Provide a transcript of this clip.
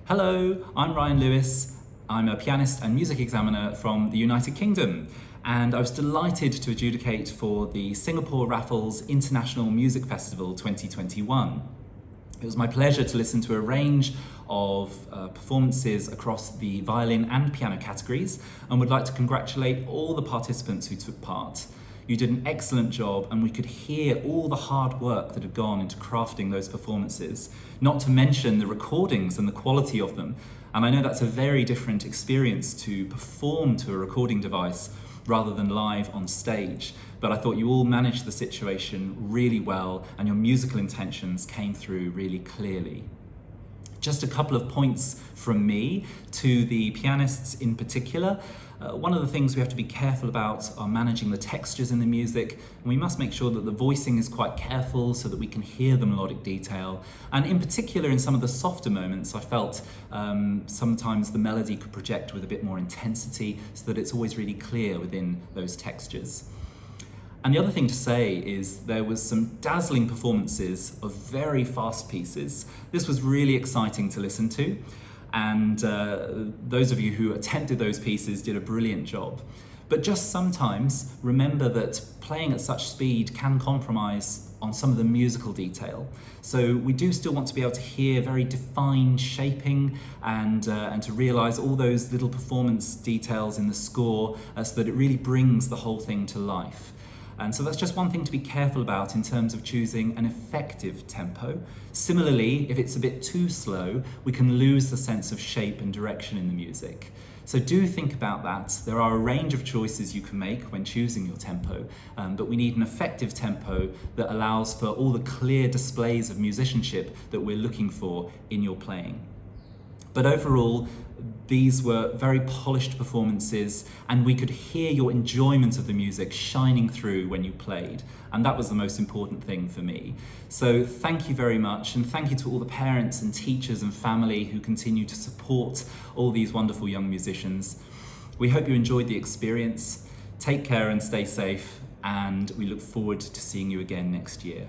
Hello, I'm Ryan Lewis. I'm a pianist and music examiner from the United Kingdom, and I was delighted to adjudicate for the Singapore Raffles International Music Festival 2021. It was my pleasure to listen to a range of performances across the violin and piano categories, and would like to congratulate all the participants who took part. You did an excellent job, and we could hear all the hard work that had gone into crafting those performances, not to mention the recordings and the quality of them. And I know that's a very different experience to perform to a recording device rather than live on stage. But I thought you all managed the situation really well, and your musical intentions came through really clearly. Just a couple of points from me to the pianists in particular. One of the things we have to be careful about are managing the textures in the music, and we must make sure that the voicing is quite careful so that we can hear the melodic detail. And in particular, in some of the softer moments, I felt sometimes the melody could project with a bit more intensity so that it's always really clear within those textures. And the other thing to say is there was some dazzling performances of very fast pieces. This was really exciting to listen to, and those of you who attempted those pieces did a brilliant job. But just sometimes remember that playing at such speed can compromise on some of the musical detail. So we do still want to be able to hear very defined shaping and to realise all those little performance details in the score so that it really brings the whole thing to life. And so that's just one thing to be careful about in terms of choosing an effective tempo. Similarly, if it's a bit too slow, we can lose the sense of shape and direction in the music. So do think about that. There are a range of choices you can make when choosing your tempo, but we need an effective tempo that allows for all the clear displays of musicianship that we're looking for in your playing. But overall, these were very polished performances, and we could hear your enjoyment of the music shining through when you played, and that was the most important thing for me. So thank you very much, and thank you to all the parents and teachers and family who continue to support all these wonderful young musicians. We hope you enjoyed the experience. Take care and stay safe, and we look forward to seeing you again next year.